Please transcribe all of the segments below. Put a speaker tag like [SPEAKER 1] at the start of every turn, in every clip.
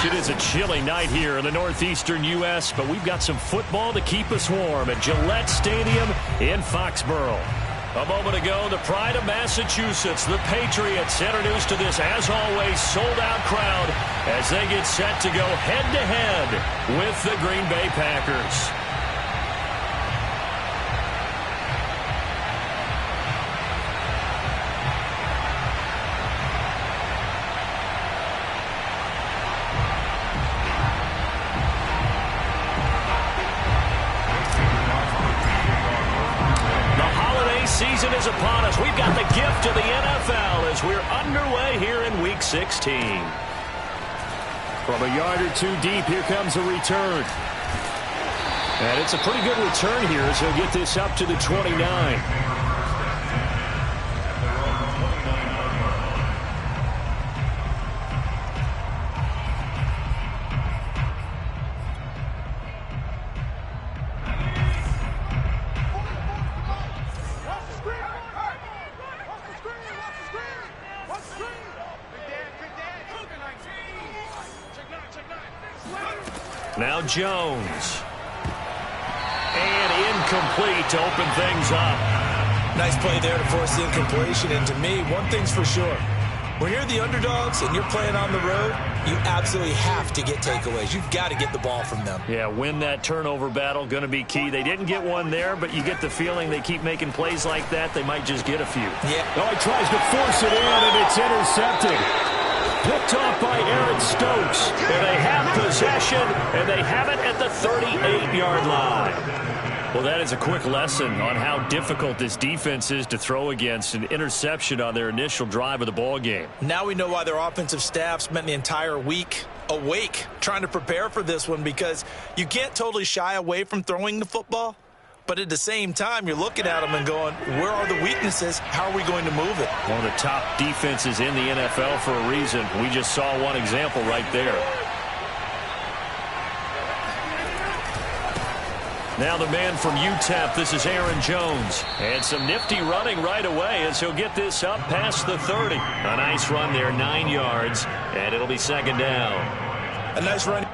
[SPEAKER 1] It is a chilly night here in the northeastern U.S., but we've got some football to keep us warm at Gillette Stadium in Foxborough. A moment ago, the pride of Massachusetts, the Patriots, introduced to this, as always, sold-out crowd as they get set to go head-to-head with the Green Bay Packers. Season is upon us. We've got the gift of the NFL as we're underway here in Week 16. From a yard or two deep, here comes a return. And it's a pretty good return here as he'll get this up to the 29. Now Jones. And incomplete to open things up.
[SPEAKER 2] Nice play there to force the incompletion. And to me, one thing's for sure. When you're the underdogs and you're playing on the road, you absolutely have to get takeaways. You've got to get the ball from them.
[SPEAKER 1] Yeah, win that turnover battle, going to be key. They didn't get one there, but you get the feeling they keep making plays like that, they might just get a few.
[SPEAKER 2] Yeah.
[SPEAKER 1] Oh, he tries to force it in, and it's intercepted. Picked off by Aaron Stokes. And they have possession, and they have it at the 38-yard line. Well, that is a quick lesson on how difficult this defense is to throw against. An interception on their initial drive of the ball game.
[SPEAKER 2] Now we know why their offensive staff spent the entire week awake trying to prepare for this one, because you can't totally shy away from throwing the football. But at the same time, you're looking at them and going, where are the weaknesses? How are we going to move it?
[SPEAKER 1] One of the top defenses in the NFL for a reason. We just saw one example right there. Now the man from UTEP, this is Aaron Jones. And some nifty running right away as he'll get this up past the 30. A nice run there, 9 yards, and it'll be second down.
[SPEAKER 2] A nice run.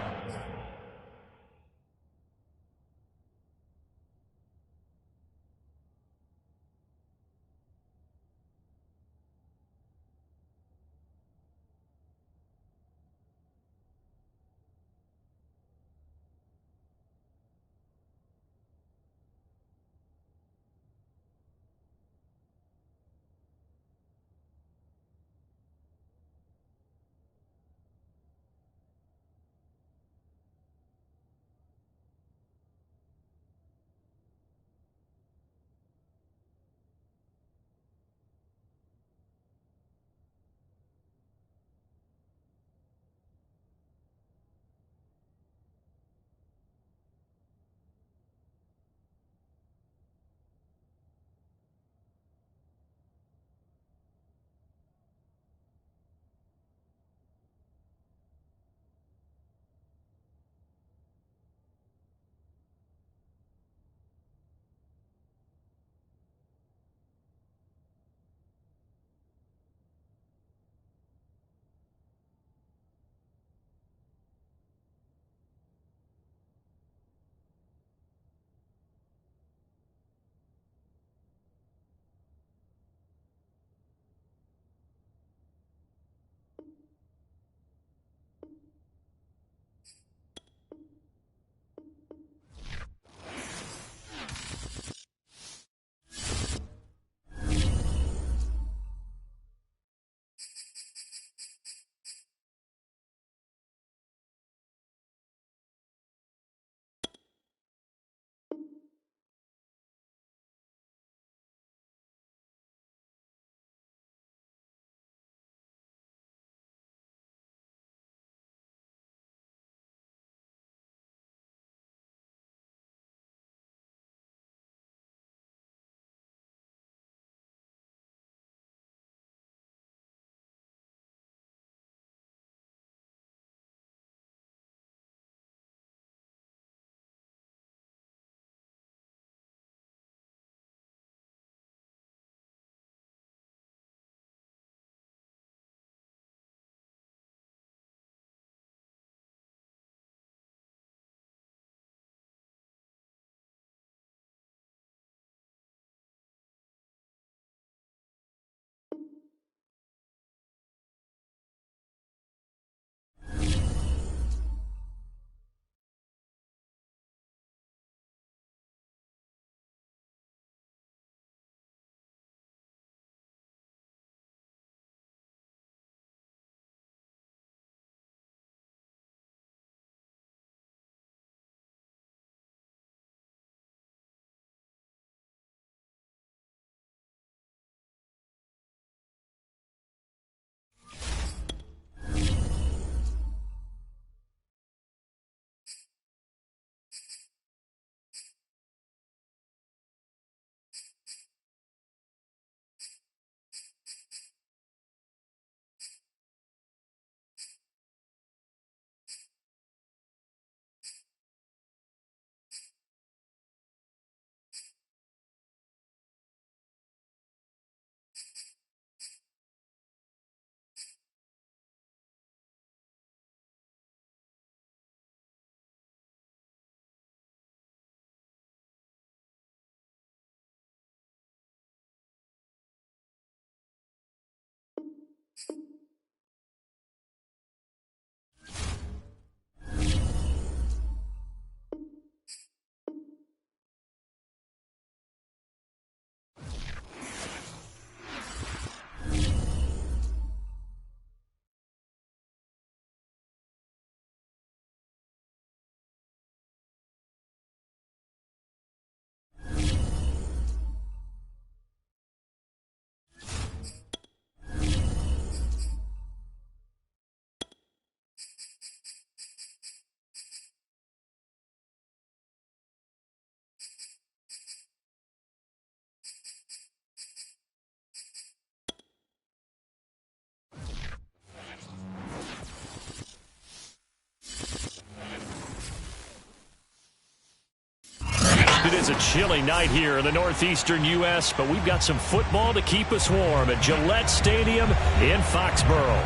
[SPEAKER 1] is a chilly night here in the northeastern U.S., but we've got some football to keep us warm at Gillette Stadium in Foxborough.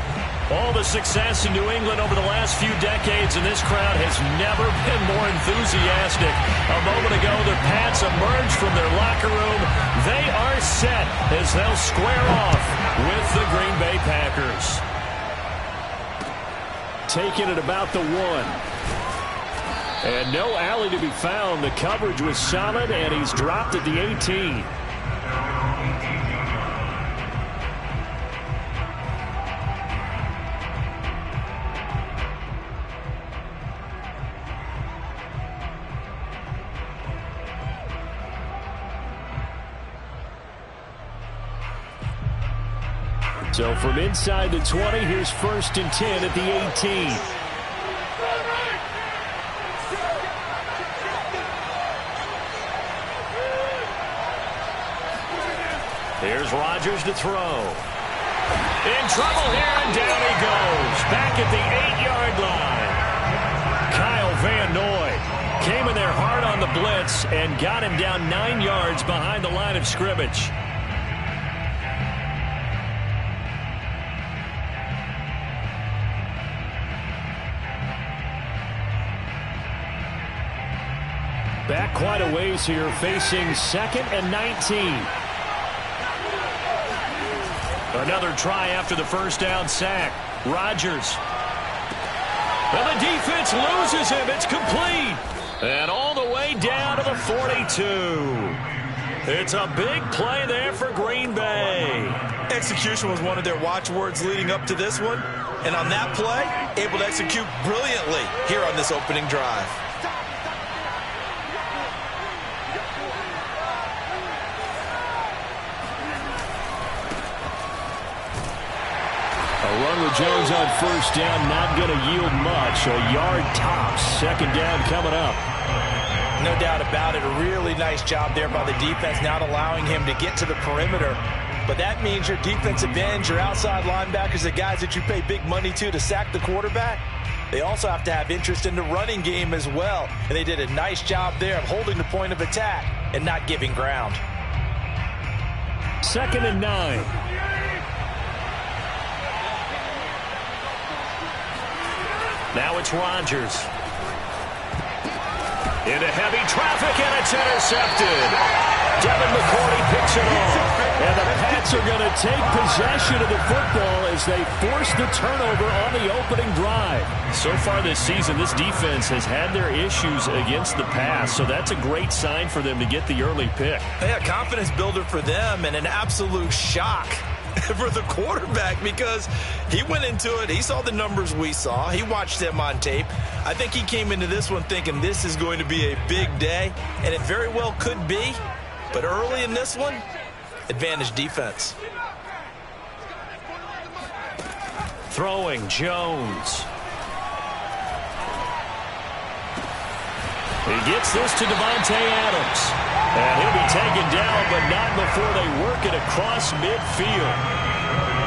[SPEAKER 1] All the success in New England over the last few decades, and this crowd has never been more enthusiastic. A moment ago, the Pats emerged from their locker room. They are set as they'll square off with the Green Bay Packers. Taking it about the 1. And no alley to be found. The coverage was solid, and he's dropped at the 18. So from inside the 20, here's 1st and 10 at the 18. Here's Rodgers to throw. In trouble here, and down he goes. Back at the 8-yard line. Kyle Van Noy came in there hard on the blitz and got him down 9 yards behind the line of scrimmage. Back quite a ways here, facing 2nd and 19. Another try after the first down sack. Rodgers. And the defense loses him. It's complete. And all the way down to the 42. It's a big play there for Green Bay.
[SPEAKER 2] Execution was one of their watchwords leading up to this one. And on that play, able to execute brilliantly here on this opening drive.
[SPEAKER 1] Run with Jones on first down, not going to yield much. A yard tops. 2nd down coming up.
[SPEAKER 2] No doubt about it. A really nice job there by the defense, not allowing him to get to the perimeter. But that means your defensive ends, your outside linebackers, the guys that you pay big money to sack the quarterback, they also have to have interest in the running game as well. And they did a nice job there of holding the point of attack and not giving ground.
[SPEAKER 1] 2nd and 9. Now it's Rodgers. Into heavy traffic, and it's intercepted. Devin McCourty picks it off. And the Pats are going to take possession of the football as they force the turnover on the opening drive. So far this season, this defense has had their issues against the pass, so that's a great sign for them to get the early pick.
[SPEAKER 2] Yeah, confidence builder for them and an absolute shock for the quarterback because he went into it. He saw the numbers we saw. He watched them on tape. I think he came into this one thinking this is going to be a big day, and it very well could be. But early in this one, advantage defense.
[SPEAKER 1] Throwing Jones. He gets this to Devontae Adams. And he'll be taken down, but not before they work it across midfield.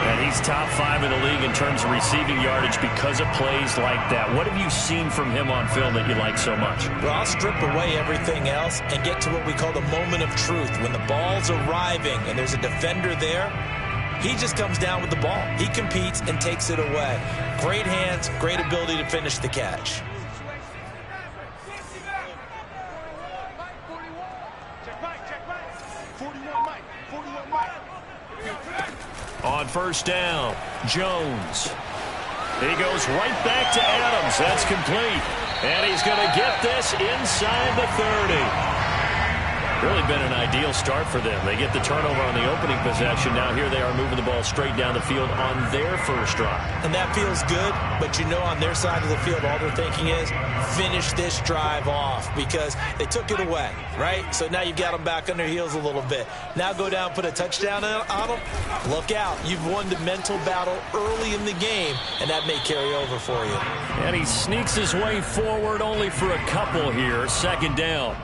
[SPEAKER 1] And he's top 5 in the league in terms of receiving yardage because of plays like that. What have you seen from him on film that you like so much?
[SPEAKER 2] Well, I'll strip away everything else and get to what we call the moment of truth. When the ball's arriving and there's a defender there, he just comes down with the ball. He competes and takes it away. Great hands, great ability to finish the catch.
[SPEAKER 1] On first down, Jones. He goes right back to Adams. That's complete. And he's going to get this inside the 30. Really been an ideal start for them. They get the turnover on the opening possession. Now here they are moving the ball straight down the field on their first drive.
[SPEAKER 2] And that feels good, but you know on their side of the field all they're thinking is finish this drive off because they took it away, right? So now you've got them back on their heels a little bit. Now go down, put a touchdown on them. Look out. You've won the mental battle early in the game, and that may carry over for you.
[SPEAKER 1] And he sneaks his way forward only for a couple here. 2nd down.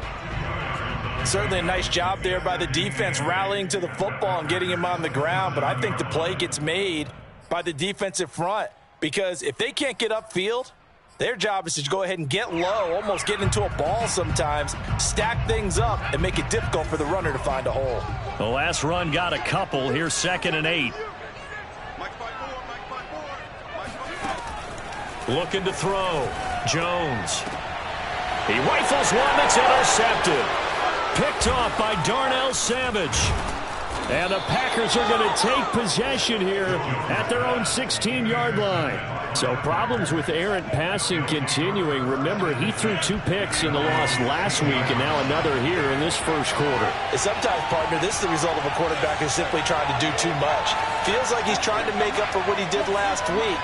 [SPEAKER 2] Certainly a nice job there by the defense rallying to the football and getting him on the ground, but I think the play gets made by the defensive front because if they can't get upfield, Their job is to go ahead and get low, almost get into a ball sometimes, stack things up, and make it difficult for the runner to find a hole.
[SPEAKER 1] The last run got a couple. Here's 2nd and 8. Looking to throw. Jones. He rifles one that's intercepted. Picked off by Darnell Savage. And the Packers are going to take possession here at their own 16-yard line. So problems with errant passing continuing. Remember, he threw 2 picks in the loss last week and now another here in this first quarter.
[SPEAKER 2] And sometimes, partner, this is the result of a quarterback who's simply trying to do too much. Feels like he's trying to make up for what he did last week,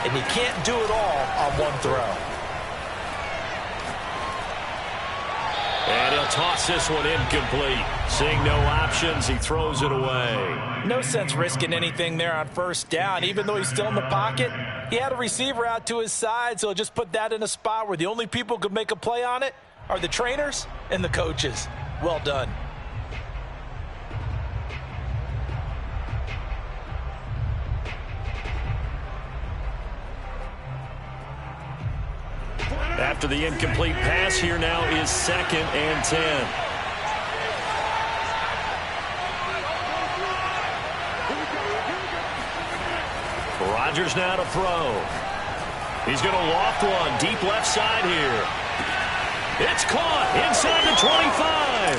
[SPEAKER 2] and he can't do it all on one throw.
[SPEAKER 1] And he'll toss this one incomplete. Seeing no options, he throws it away.
[SPEAKER 2] No sense risking anything there on first down. Even though he's still in the pocket, he had a receiver out to his side, so he'll just put that in a spot where the only people who could make a play on it are the trainers and the coaches. Well done.
[SPEAKER 1] After the incomplete pass, here now is 2nd and 10. Rodgers now to throw. He's going to loft one deep left side here. It's caught inside the 25.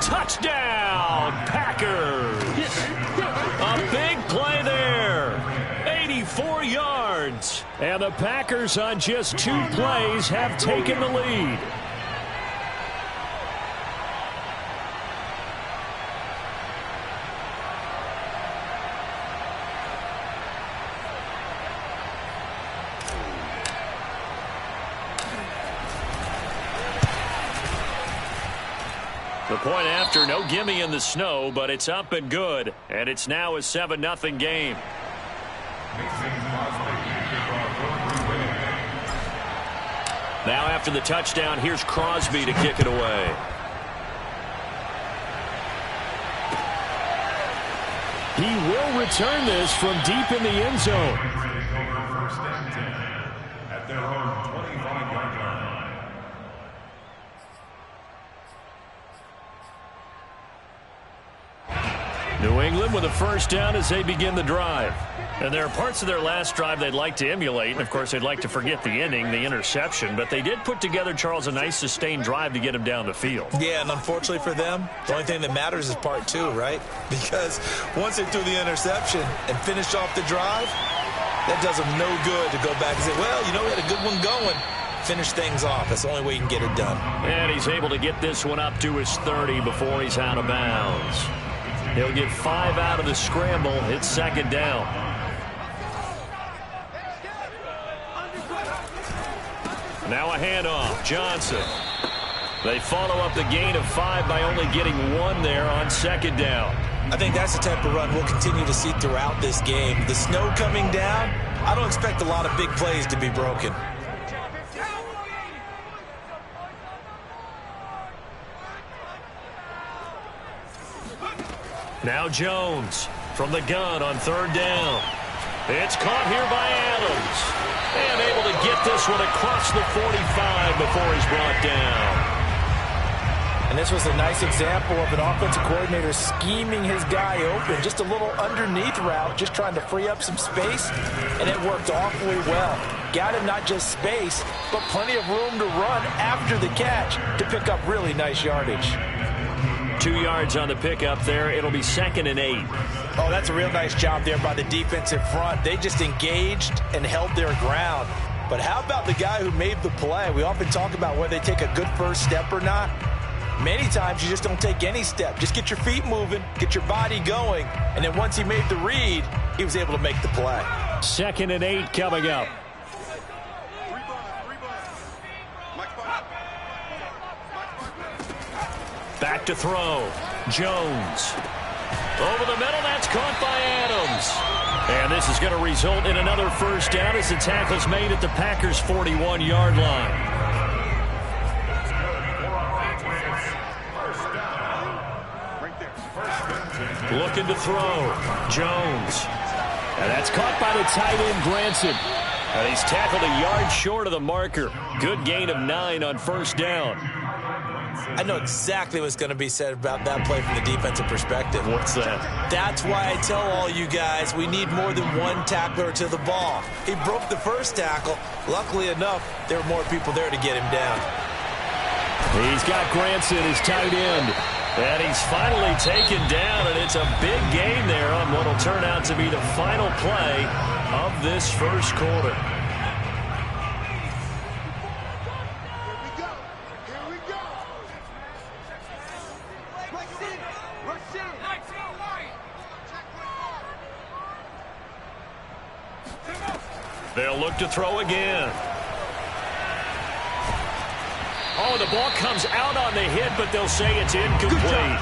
[SPEAKER 1] Touchdown, Packers. A big play there. 84 yards. And the Packers on just 2 plays have taken the lead. The point after, no gimme in the snow, but it's up and good. And it's now a 7-0 game. Now after the touchdown, here's Crosby to kick it away. He will return this from deep in the end zone. At their own 25-yard line. New England with a first down as they begin the drive. And there are parts of their last drive they'd like to emulate. And, of course, they'd like to forget the ending, the interception. But they did put together, Charles, a nice sustained drive to get him down the field.
[SPEAKER 2] Yeah, and unfortunately for them, the only thing that matters is part 2, right? Because once they threw the interception and finished off the drive, that does them no good to go back and say, well, you know, we had a good one going. Finish things off. That's the only way you can get it done.
[SPEAKER 1] And he's able to get this one up to his 30 before he's out of bounds. He'll get 5 out of the scramble. It's 2nd down. Now a handoff. Johnson. They follow up the gain of 5 by only getting 1 there on 2nd down.
[SPEAKER 2] I think that's the type of run we'll continue to see throughout this game. The snow coming down, I don't expect a lot of big plays to be broken.
[SPEAKER 1] Now Jones from the gun on 3rd down. It's caught here by Adams. And able to get this one across the 45 before he's brought down.
[SPEAKER 2] And this was a nice example of an offensive coordinator scheming his guy open. Just a little underneath route, just trying to free up some space. And it worked awfully well. Got him not just space, but plenty of room to run after the catch to pick up really nice yardage.
[SPEAKER 1] 2 yards on the pickup there. It'll be 2nd and 8.
[SPEAKER 2] Oh, that's a real nice job there by the defensive front. They just engaged and held their ground. But how about the guy who made the play? We often talk about whether they take a good first step or not. Many times you just don't take any step. Just get your feet moving, get your body going, and then once he made the read, he was able to make the play.
[SPEAKER 1] 2nd and 8 coming up. Back to throw. Jones. Over the middle, that's caught by Adams. And this is going to result in another first down as the tackle's made at the Packers' 41-yard line. Looking to throw. Jones. And that's caught by the tight end, Granson. And he's tackled a yard short of the marker. Good gain of 9 on first down.
[SPEAKER 2] I know exactly what's going to be said about that play from the defensive perspective.
[SPEAKER 1] What's that?
[SPEAKER 2] That's why I tell all you guys we need more than one tackler to the ball. He broke the first tackle. Luckily enough, there were more people there to get him down.
[SPEAKER 1] He's got Granson, his tight end. And he's finally taken down, and it's a big gain there on what will turn out to be the final play of this first quarter. They'll look to throw again. Oh, the ball comes out on the hit, but they'll say it's incomplete.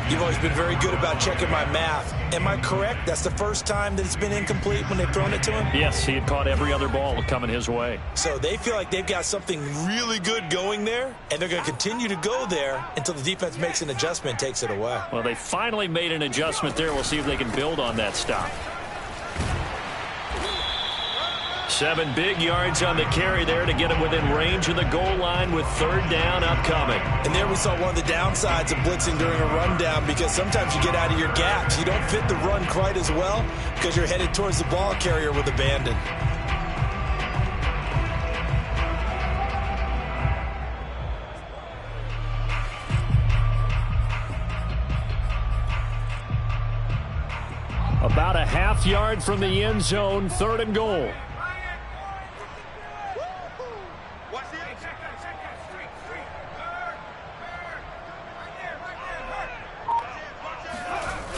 [SPEAKER 2] You've always been very good about checking my math. Am I correct? That's the first time that it's been incomplete when they've thrown it to him?
[SPEAKER 1] Yes, he had caught every other ball coming his way.
[SPEAKER 2] So they feel like they've got something really good going there, and they're going to continue to go there until the defense makes an adjustment and takes it away.
[SPEAKER 1] Well, they finally made an adjustment there. We'll see if they can build on that stop. 7 big yards on the carry there to get him within range of the goal line with third down upcoming.
[SPEAKER 2] And there we saw one of the downsides of blitzing during a rundown, because sometimes you get out of your gaps. You don't fit the run quite as well because you're headed towards the ball carrier with abandon.
[SPEAKER 1] About a half yard from the end zone, 3rd and goal.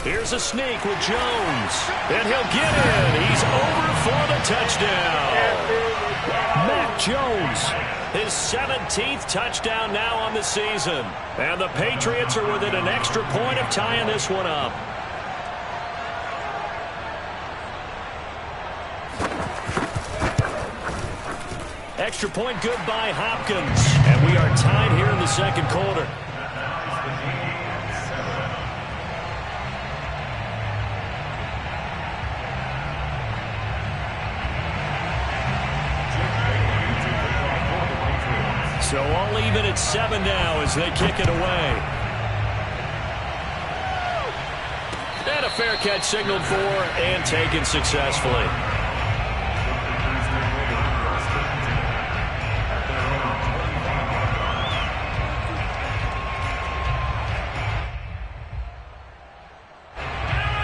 [SPEAKER 1] Here's a sneak with Jones. And he'll get in. He's over for the touchdown. Mac Jones, his 17th touchdown now on the season. And the Patriots are within an extra point of tying this one up. Extra point good by Hopkins. And we are tied here in the second quarter. So all even at 7 now as they kick it away. And a fair catch signaled for and taken successfully.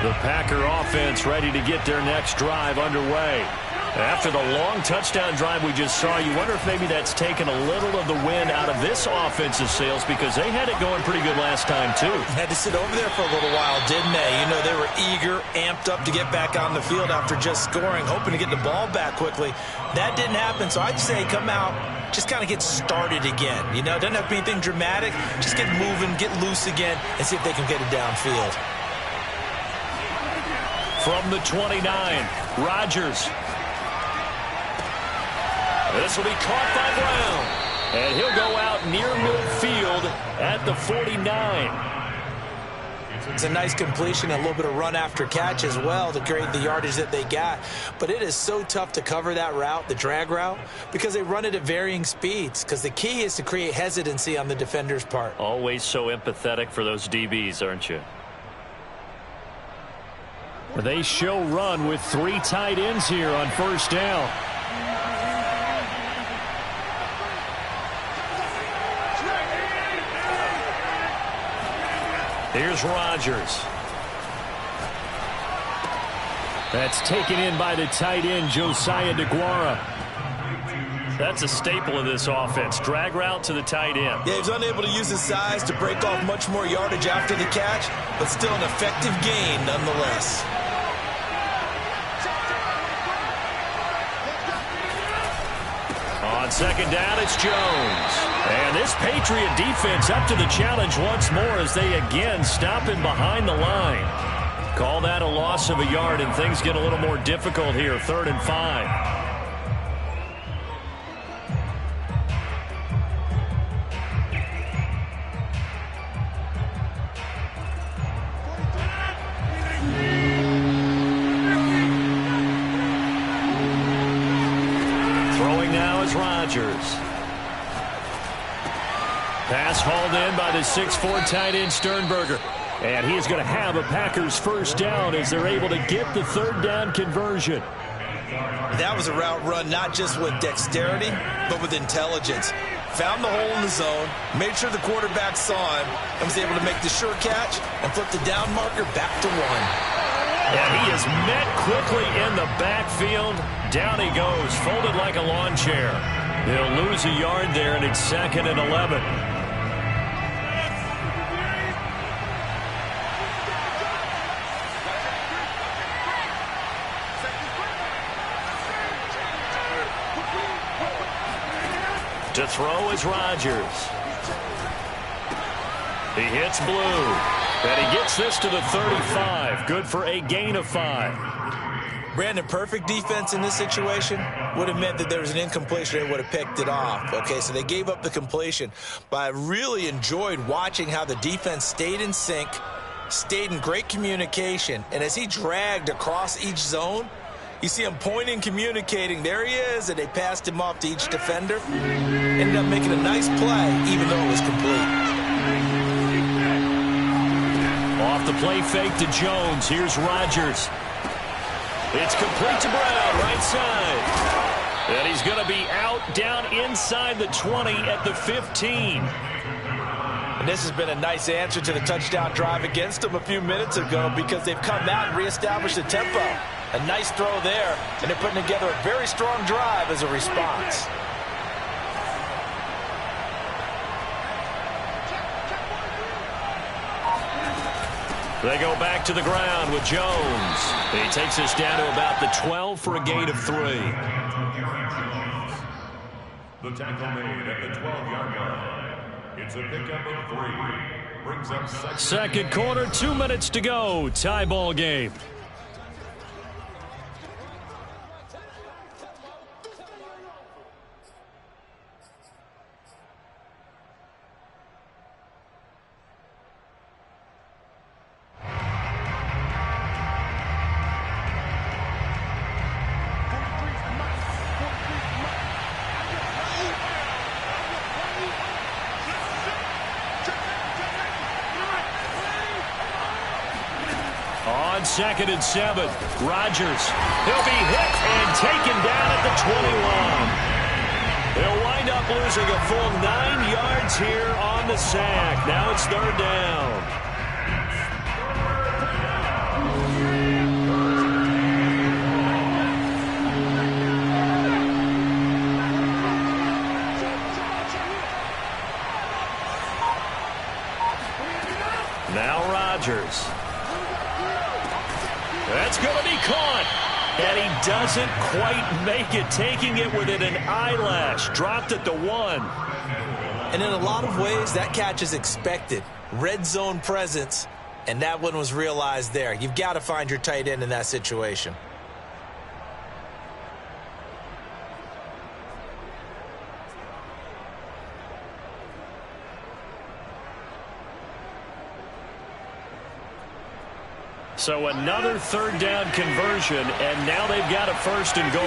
[SPEAKER 1] The Packer offense ready to get their next drive underway. After the long touchdown drive we just saw, you wonder if maybe that's taken a little of the wind out of this offensive sails, because they had it going pretty good last time, too.
[SPEAKER 2] Had to sit over there for a little while, didn't they? You know, they were eager, amped up to get back on the field after just scoring, hoping to get the ball back quickly. That didn't happen, so I'd say come out, just kind of get started again. You know, it doesn't have to be anything dramatic. Just get moving, get loose again, and see if they can get it downfield.
[SPEAKER 1] From the 29, Rodgers. This will be caught by Brown. And he'll go out near midfield at the 49.
[SPEAKER 2] It's a nice completion, a little bit of run after catch as well to create the yardage that they got. But it is so tough to cover that route, the drag route, because they run it at varying speeds. Because the key is to create hesitancy on the defender's part.
[SPEAKER 1] Always so empathetic for those DBs, aren't you? They show run with 3 tight ends here on first down. Here's Rodgers. That's taken in by the tight end, Josiah DeGuara. That's a staple of this offense. Drag route to the tight end.
[SPEAKER 2] Yeah, he was unable to use his size to break off much more yardage after the catch, but still an effective gain nonetheless.
[SPEAKER 1] On second down, it's Jones. And this Patriot defense up to the challenge once more as they again stop him behind the line. Call that a loss of a yard, and things get a little more difficult here. 3rd and 5. is Rodgers. Pass hauled in by the 6'4" tight end Sternberger. And he is going to have a Packers first down as they're able to get the third down conversion.
[SPEAKER 2] That was a route run not just with dexterity, but with intelligence. Found the hole in the zone, made sure the quarterback saw him, and was able to make the sure catch and flip the down marker back to 1.
[SPEAKER 1] And he is met quickly in the backfield. Down he goes, folded like a lawn chair. They'll lose a yard there, and it's 2nd and 11. To throw is Rodgers. He hits blue. And he gets this to the 35. Good for a gain of 5.
[SPEAKER 2] Brandon, perfect defense in this situation would have meant that there was an incompletion. They would have picked it off. Okay, so they gave up the completion. But I really enjoyed watching how the defense stayed in sync, stayed in great communication. And as he dragged across each zone, you see him pointing, communicating. There he is, and they passed him off to each defender. Ended up making a nice play, even though it was complete.
[SPEAKER 1] Off the play fake to Jones. Here's Rodgers. It's complete to Brown, right side. And he's going to be out down inside the 20 at the 15.
[SPEAKER 2] And this has been a nice answer to the touchdown drive against them a few minutes ago because they've come out and reestablished the tempo. A nice throw there, and they're putting together a very strong drive as a response.
[SPEAKER 1] They go back to the ground with Jones. He takes us down to about the 12 for a gain of 3.
[SPEAKER 3] The tackle made at the 12-yard line. It's a pickup of 3. Brings up
[SPEAKER 1] second quarter, 2 minutes to go. Tie ball game. On 2nd and 7, Rodgers. He'll be hit and taken down at the 21. They'll wind up losing a full 9 yards here on the sack. Now it's 3rd down. Now Rodgers. That's going to be caught. And he doesn't quite make it, taking it within an eyelash. Dropped at the 1.
[SPEAKER 2] And in a lot of ways, that catch is expected. Red zone presence, and that one was realized there. You've got to find your tight end in that situation.
[SPEAKER 1] So another 3rd down conversion, and now they've got a 1st and goal.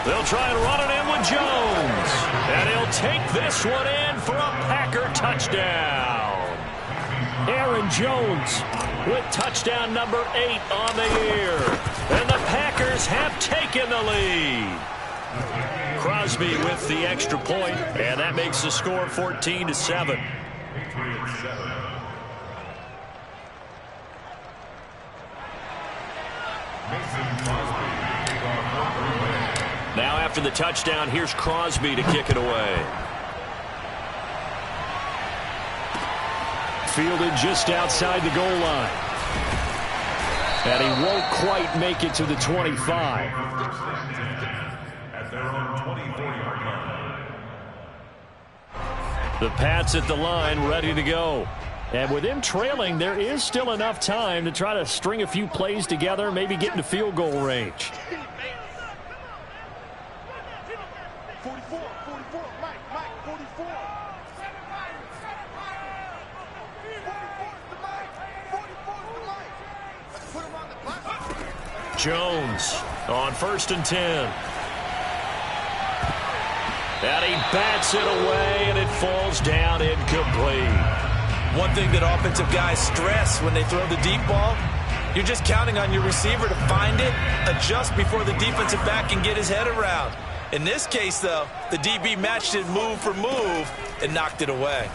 [SPEAKER 1] They'll try and run it in with Jones. And he'll take this one in for a Packer touchdown. Aaron Jones with touchdown number 8 on the year. And the Packers have taken the lead. Crosby with the extra point, and that makes the score 14-7. Now after the touchdown, here's Crosby to kick it away. Fielded just outside the goal line. And he won't quite make it to the 25.
[SPEAKER 3] At their own 24-yard line.
[SPEAKER 1] The Pats at the line, ready to go. And with him trailing, there is still enough time to try to string a few plays together, maybe get into field goal range.
[SPEAKER 4] 44, Mike, 44. 44
[SPEAKER 1] Jones on 1st and 10. And he bats it away, and it falls down incomplete.
[SPEAKER 2] One thing that offensive guys stress when they throw the deep ball, you're just counting on your receiver to find it, adjust before the defensive back can get his head around. In this case, though, the DB matched it move for move and knocked it away.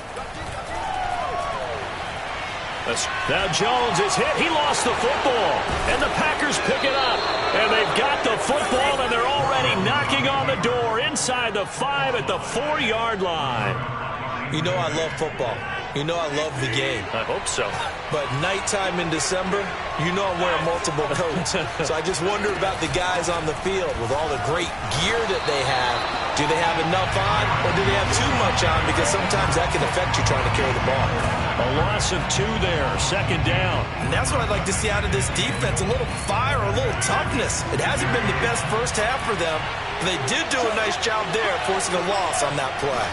[SPEAKER 1] Now Jones is hit. He lost the football. And the Packers pick it up. And they've got the football, and they're already knocking on the door inside the 5 at the 4-yard line.
[SPEAKER 2] You know I love football. You know I love the game.
[SPEAKER 1] I hope so.
[SPEAKER 2] But nighttime in December, you know I'm wearing multiple coats. So I just wonder about the guys on the field with all the great gear that they have. Do they have enough on, or do they have too much on? Because sometimes that can affect you trying to carry the ball.
[SPEAKER 1] A loss of 2 there, second down.
[SPEAKER 2] And that's what I'd like to see out of this defense, a little fire, a little toughness. It hasn't been the best first half for them, but they did do a nice job there forcing a loss on that play.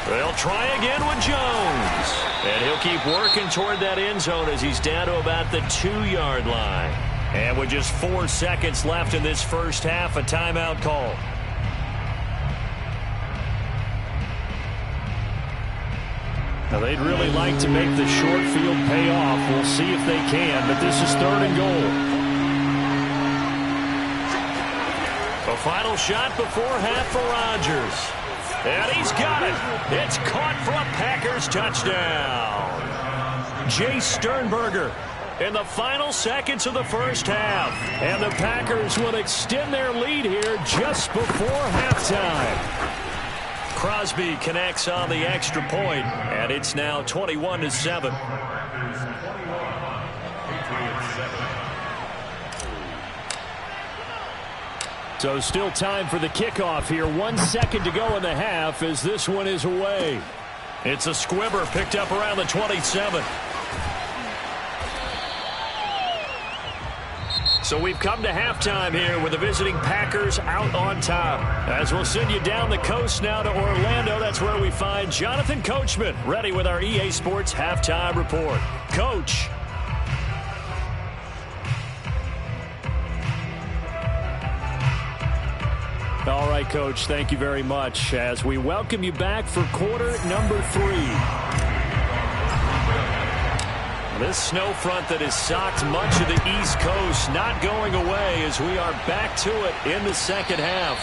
[SPEAKER 1] They'll try again with Jones. And he'll keep working toward that end zone as he's down to about the 2-yard line. And with just 4 seconds left in this first half, a timeout call. Now, they'd really like to make the short field pay off. We'll see if they can, but this is 3rd and goal. A final shot before half for Rodgers. And he's got it. It's caught for a Packers touchdown. Jay Sternberger in the final seconds of the first half. And the Packers will extend their lead here just before halftime. Crosby connects on the extra point, and it's now 21-7. So still time for the kickoff here. 1 second to go in the half as this one is away. It's a squibber picked up around the 27. So we've come to halftime here with the visiting Packers out on top. As we'll send you down the coast now to Orlando, that's where we find Jonathan Coachman ready with our EA Sports halftime report. Coach. All right, Coach, thank you very much as we welcome you back for quarter number 3. This snow front that has socked much of the East Coast not going away as we are back to it in the second half.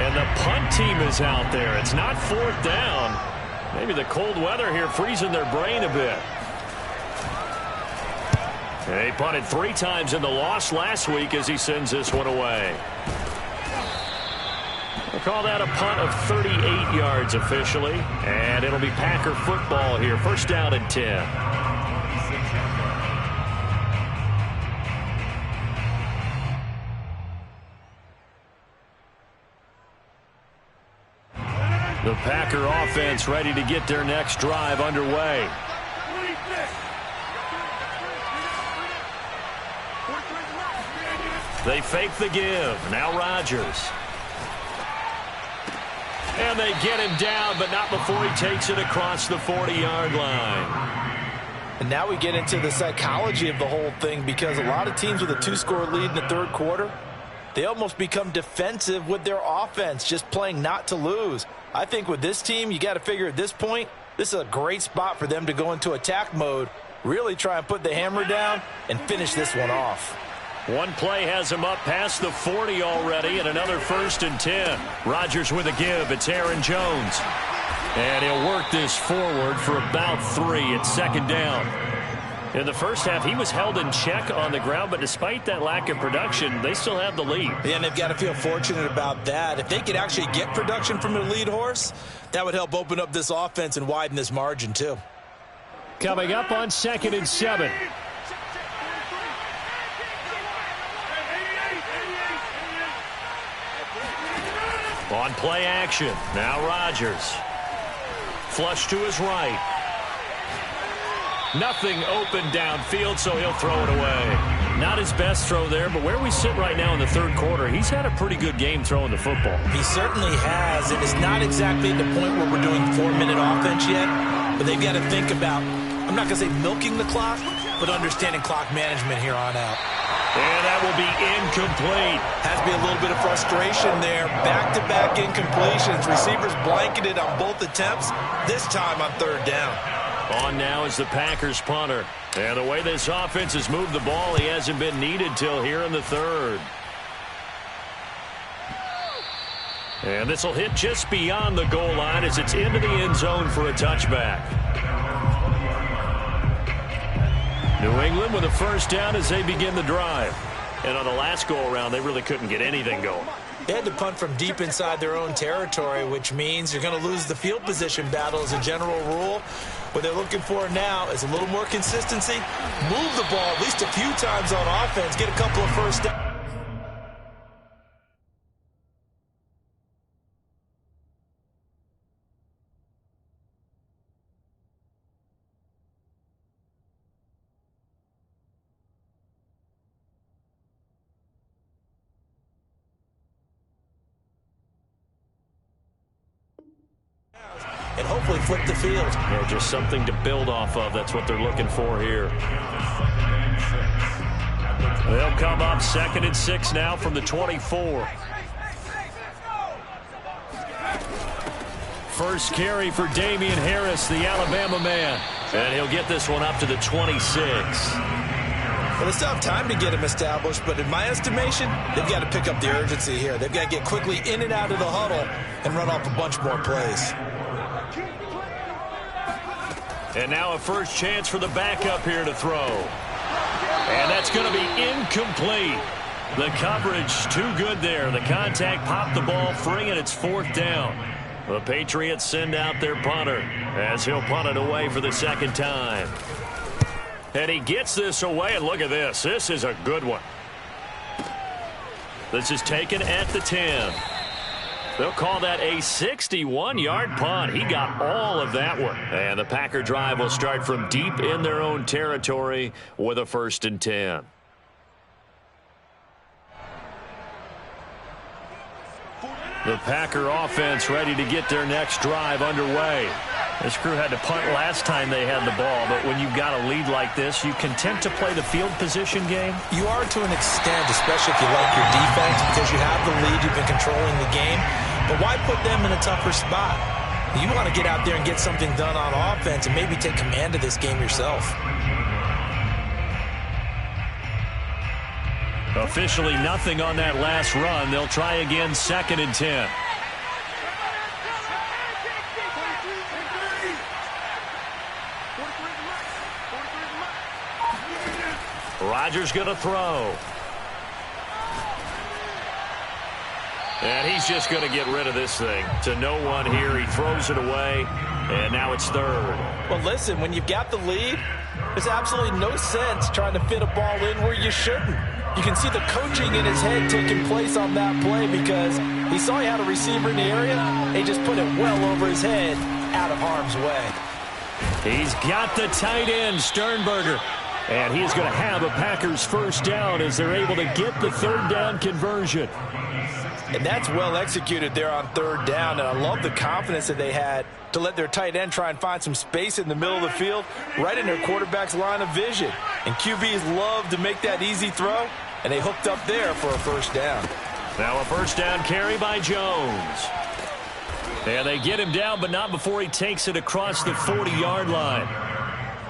[SPEAKER 1] And the punt team is out there. It's not 4th down. Maybe the cold weather here freezing their brain a bit. He punted 3 times in the loss last week as he sends this one away. We'll call that a punt of 38 yards officially. And it'll be Packer football here. First down and 10. The Packer offense ready to get their next drive underway. They fake the give. Now Rodgers. And they get him down, but not before he takes it across the 40-yard line.
[SPEAKER 2] And now we get into the psychology of the whole thing, because a lot of teams with a 2-score lead in the 3rd quarter, they almost become defensive with their offense, just playing not to lose. I think with this team, you got to figure at this point, this is a great spot for them to go into attack mode, really try and put the hammer down and finish this one off.
[SPEAKER 1] One play has him up past the 40 already, and another 1st and 10. Rodgers with a give. It's Aaron Jones. And he'll work this forward for about 3. It's 2nd down. In the first half, he was held in check on the ground, but despite that lack of production, they still have the lead.
[SPEAKER 2] Yeah, and they've got to feel fortunate about that. If they could actually get production from their lead horse, that would help open up this offense and widen this margin, too.
[SPEAKER 1] Coming up on 2nd and 7. On play action. Now Rodgers. Flush to his right. Nothing open downfield, so he'll throw it away. Not his best throw there, but where we sit right now in the 3rd quarter, he's had a pretty good game throwing the football.
[SPEAKER 2] He certainly has. It is not exactly the point where we're doing 4-minute offense yet, but they've got to think about, I'm not going to say milking the clock, but understanding clock management here on out.
[SPEAKER 1] And that will be incomplete.
[SPEAKER 2] Has to be a little bit of frustration there. Back-to-back incompletions. Receivers blanketed on both attempts, this time on third down.
[SPEAKER 1] On now is the Packers punter. And the way this offense has moved the ball, he hasn't been needed till here in the third. And this will hit just beyond the goal line as it's into the end zone for a touchback. New England with a first down as they begin the drive. And on the last go-around, they really couldn't get anything going.
[SPEAKER 2] They had to punt from deep inside their own territory, which means you're going to lose the field position battle as a general rule. What they're looking for now is a little more consistency. Move the ball at least a few times on offense. Get a couple of first downs. And hopefully flip the field.
[SPEAKER 1] Yeah, just something to build off of. That's what they're looking for here. They'll come up 2nd and 6 now from the 24. First carry for Damian Harris, the Alabama man. And he'll get this one up to the 26.
[SPEAKER 2] Well, they still have time to get him established, but in my estimation, they've got to pick up the urgency here. They've got to get quickly in and out of the huddle and run off a bunch more plays.
[SPEAKER 1] And now a first chance for the backup here to throw. And that's going to be incomplete. The coverage too good there. The contact popped the ball free, and it's 4th down. The Patriots send out their punter as he'll punt it away for the second time. And he gets this away, and look at this. This is a good one. This is taken at the 10. They'll call that a 61-yard punt. He got all of that one. And the Packer drive will start from deep in their own territory with a 1st and 10. The Packer offense ready to get their next drive underway. This crew had to punt last time they had the ball, but when you've got a lead like this, you content to play the field position game?
[SPEAKER 2] You are to an extent, especially if you like your defense, because you have the lead, you've been controlling the game. But why put them in a tougher spot? You want to get out there and get something done on offense and maybe take command of this game yourself.
[SPEAKER 1] Officially nothing on that last run. They'll try again 2nd and 10. Rodgers going to throw. And he's just going to get rid of this thing. To no one here. He throws it away. And now it's 3rd.
[SPEAKER 2] Well, listen, when you've got the lead, there's absolutely no sense trying to fit a ball in where you shouldn't. You can see the coaching in his head taking place on that play because he saw he had a receiver in the area. And he just put it well over his head out of harm's way.
[SPEAKER 1] He's got the tight end, Sternberger. And he's going to have a Packers first down as they're able to get the 3rd down conversion.
[SPEAKER 2] And that's well executed there on 3rd down. And I love the confidence that they had to let their tight end try and find some space in the middle of the field, right in their quarterback's line of vision. And QBs love to make that easy throw, and they hooked up there for a first down.
[SPEAKER 1] Now a first down carry by Jones. And they get him down, but not before he takes it across the 40-yard line.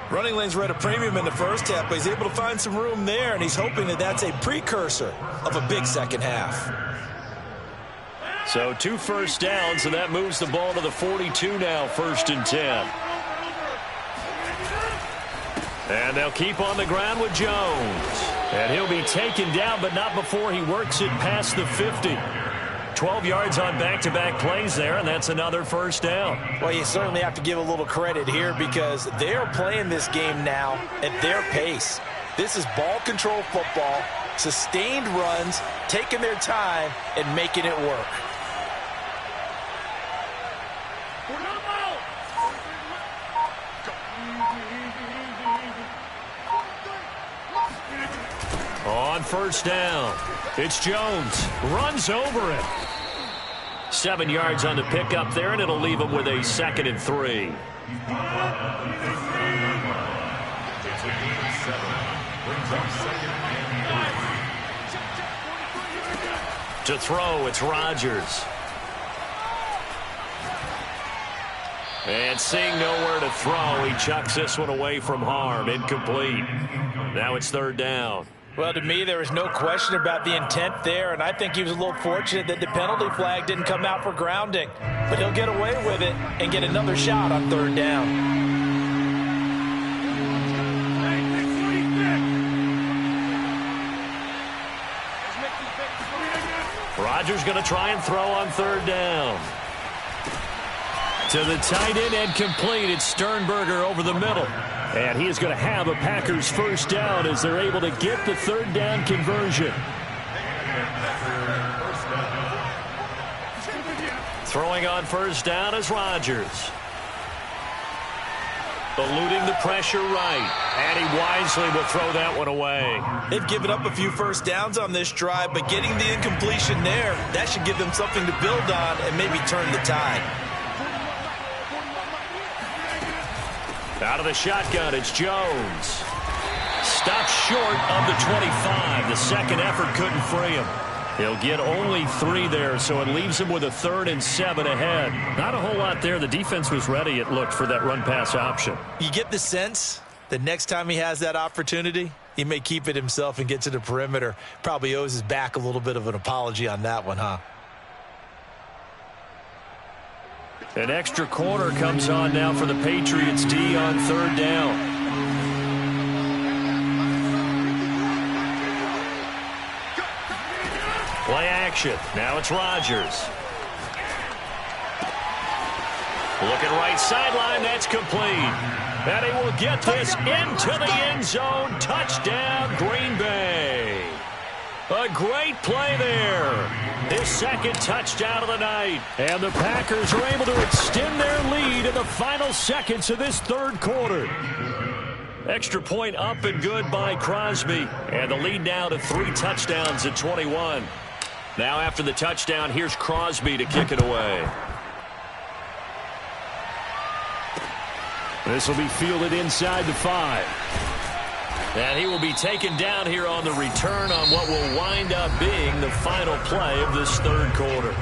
[SPEAKER 2] Running lanes were at a premium in the first half, but he's able to find some room there, and he's hoping that that's a precursor of a big second half.
[SPEAKER 1] So 2 first downs, and that moves the ball to the 42 now, 1st and 10. And they'll keep on the ground with Jones. And he'll be taken down, but not before he works it past the 50. 12 yards on back-to-back plays there, and that's another first down.
[SPEAKER 2] Well, you certainly have to give a little credit here because they're playing this game now at their pace. This is ball control football, sustained runs, taking their time, and making it work.
[SPEAKER 1] On first down, it's Jones. Runs over him. 7 yards on the pickup there, and it'll leave him with a 2nd and 3.
[SPEAKER 3] It's a gain of 7. Brings up 2nd and 3.
[SPEAKER 1] To throw, it's Rodgers. And seeing nowhere to throw, he chucks this one away from harm. Incomplete. Now it's 3rd down.
[SPEAKER 2] Well, to me, there was no question about the intent there, and I think he was a little fortunate that the penalty flag didn't come out for grounding. But he'll get away with it and get another shot on 3rd down.
[SPEAKER 1] Rodgers going to try and throw on 3rd down. To the tight end and complete. It's Sternberger over the middle. And he is going to have a Packers 1st down as they're able to get the 3rd down conversion. Throwing on 1st down is Rodgers. Eluding the pressure right. And he wisely will throw that one away.
[SPEAKER 2] They've given up a few 1st downs on this drive, but getting the incompletion there, that should give them something to build on and maybe turn the tide.
[SPEAKER 1] Out of the shotgun, it's Jones. Stopped short of the 25. The second effort couldn't free him. He'll get only 3 there, so it leaves him with a 3rd and 7 ahead. Not a whole lot there. The defense was ready, it looked, for that run-pass option.
[SPEAKER 2] You get the sense that next time he has that opportunity, he may keep it himself and get to the perimeter. Probably owes his back a little bit of an apology on that one, huh?
[SPEAKER 1] An extra corner comes on now for the Patriots D on 3rd down. Play action. Now it's Rodgers. Looking right sideline. That's complete. And he will get this into the end zone. Touchdown, Green Bay. A great play there. His 2nd touchdown of the night. And the Packers are able to extend their lead in the final seconds of this 3rd quarter. Extra point up and good by Crosby. And the lead now to 3 touchdowns at 21. Now after the touchdown, here's Crosby to kick it away. This will be fielded inside the 5. And he will be taken down here on the return on what will wind up being the final play of this 3rd quarter.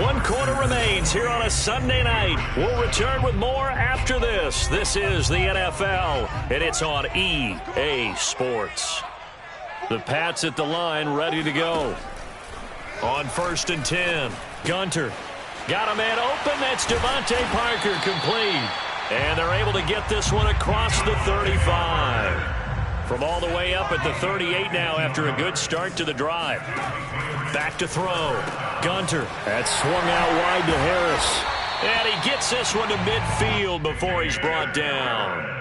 [SPEAKER 1] 1 quarter remains here on a Sunday night. We'll return with more after this. This is the NFL, and it's on EA Sports. The Pats at the line, ready to go. On 1st and 10, Gunter. Got a man open. That's Devontae Parker, complete. And they're able to get this one across the 35. From all the way up at the 38 now after a good start to the drive. Back to throw. Gunter. That's swung out wide to Harris. And he gets this one to midfield before he's brought down.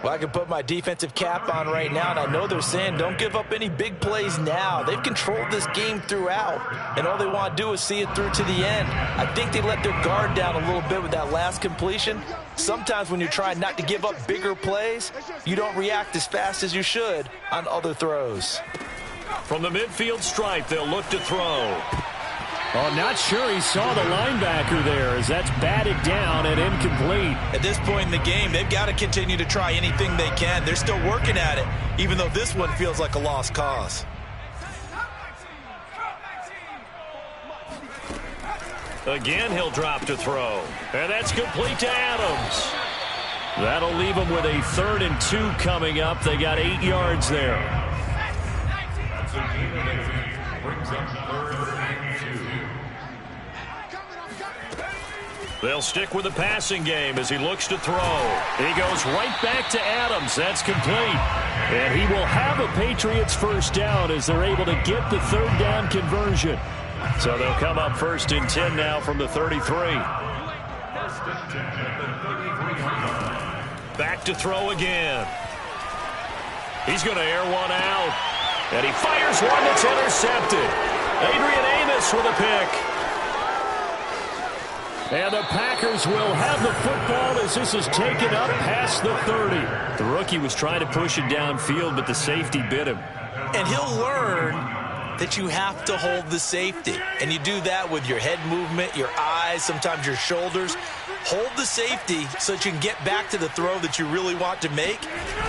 [SPEAKER 2] Well, I can put my defensive cap on right now, and I know they're saying don't give up any big plays now. They've controlled this game throughout, and all they want to do is see it through to the end. I think they let their guard down a little bit with that last completion. Sometimes when you're trying not to give up bigger plays, you don't react as fast as you should on other throws.
[SPEAKER 1] From the midfield stripe, they'll look to throw. Oh, not sure he saw the linebacker there as that's batted down and incomplete.
[SPEAKER 2] At this point in the game, they've got to continue to try anything they can. They're still working at it, even though this one feels like a lost cause.
[SPEAKER 1] Again, he'll drop to throw. And that's complete to Adams. That'll leave them with a 3rd and 2 coming up. They got 8 yards there.
[SPEAKER 3] That's a gain of 8. Brings up 3rd and 2.
[SPEAKER 1] They'll stick with the passing game as he looks to throw. He goes right back to Adams. That's complete. And he will have a Patriots 1st down as they're able to get the 3rd down conversion. So they'll come up 1st and 10 now from the 33. Back to throw again. He's going to air one out. And he fires one that's intercepted. Adrian Amos with a pick. And the Packers will have the football as this is taken up past the 30. The rookie was trying to push it downfield, but the safety bit him.
[SPEAKER 2] And he'll learn that you have to hold the safety. And you do that with your head movement, your eyes, sometimes your shoulders. Hold the safety so that you can get back to the throw that you really want to make.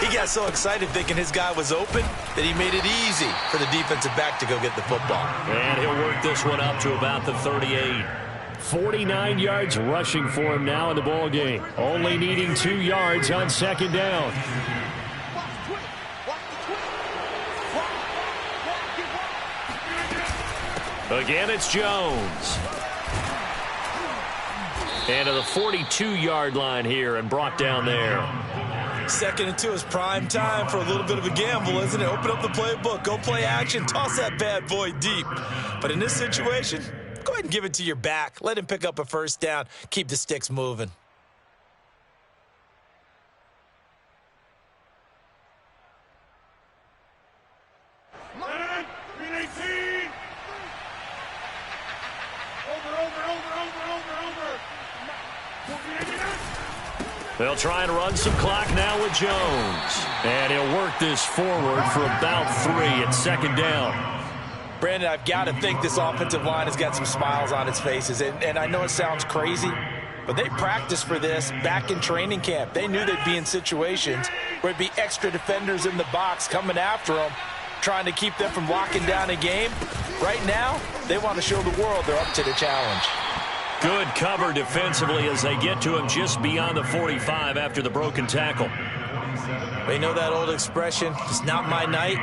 [SPEAKER 2] He got so excited thinking his guy was open that he made it easy for the defensive back to go get the football.
[SPEAKER 1] And he'll work this one up to about the 38. 49 yards rushing for him now in the ball game. Only needing 2 yards on second down. Again, it's Jones. And to the 42-yard line here and brought down there.
[SPEAKER 2] 2nd and 2 is prime time for a little bit of a gamble, isn't it? Open up the playbook, go play action, toss that bad boy deep. But in this situation, go ahead and give it to your back. Let him pick up a first down. Keep the sticks moving.
[SPEAKER 1] They'll try and run some clock now with Jones. And he'll work this forward for about 3 at second down.
[SPEAKER 2] Brandon, I've got to think this offensive line has got some smiles on its faces. And I know it sounds crazy, but they practiced for this back in training camp. They knew they'd be in situations where it'd be extra defenders in the box coming after them, trying to keep them from locking down a game. Right now, they want to show the world they're up to the challenge.
[SPEAKER 1] Good cover defensively as they get to him just beyond the 45 after the broken tackle.
[SPEAKER 2] They know that old expression, it's not my night.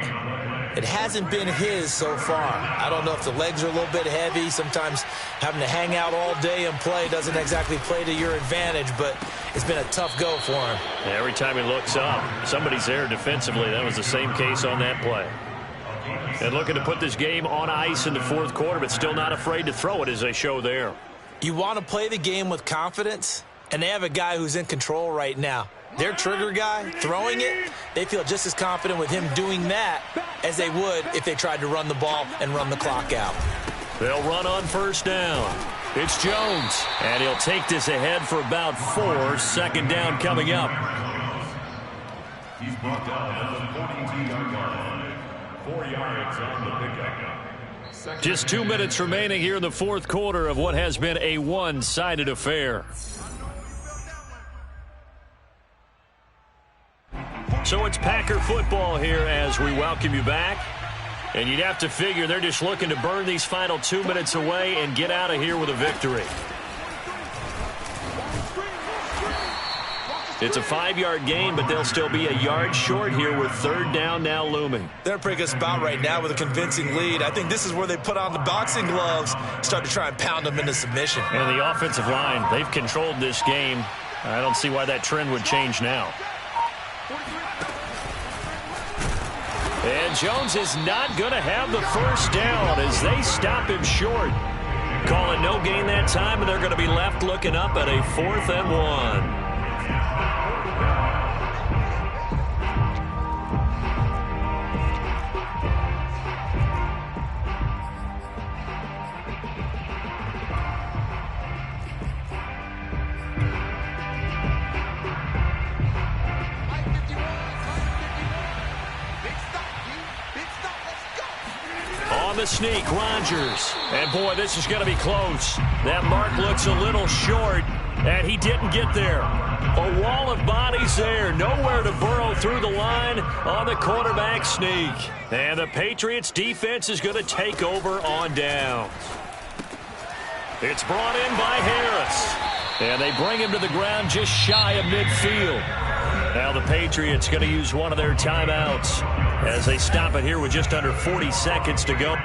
[SPEAKER 2] It hasn't been his so far. I don't know if the legs are a little bit heavy. Sometimes having to hang out all day and play doesn't exactly play to your advantage, but it's been a tough go for him.
[SPEAKER 1] Every time he looks up, somebody's there defensively. That was the same case on that play. And looking to put this game on ice in the fourth quarter, but still not afraid to throw it as they show there.
[SPEAKER 2] You want to play the game with confidence, and they have a guy who's in control right now. Their trigger guy, throwing it, they feel just as confident with him doing that as they would if they tried to run the ball and run the clock out.
[SPEAKER 1] They'll run on first down. It's Jones, and he'll take this ahead for about 4. Second down coming up.
[SPEAKER 3] He's brought down at the 42-yard line. 4 yards on the pickup.
[SPEAKER 1] Just 2 minutes remaining here in the fourth quarter of what has been a one-sided affair. So it's Packer football here as we welcome you back. And you'd have to figure they're just looking to burn these final 2 minutes away and get out of here with a victory. It's a 5-yard gain, but they'll still be a yard short here with third down now looming.
[SPEAKER 2] They're a pretty good spot right now with a convincing lead. I think this is where they put on the boxing gloves, start to try and pound them into submission.
[SPEAKER 1] And the offensive line, they've controlled this game. I don't see why that trend would change now. And Jones is not going to have the first down as they stop him short. Call it no gain that time, and they're going to be left looking up at a 4th and 1. On the sneak, Rodgers. And, boy, this is going to be close. That mark looks a little short, and he didn't get there. A wall of bodies there. Nowhere to burrow through the line on the quarterback sneak. And the Patriots defense is going to take over on downs. It's brought in by Harris. And they bring him to the ground just shy of midfield. Now the Patriots going to use one of their timeouts as they stop it here with just under 40 seconds to go.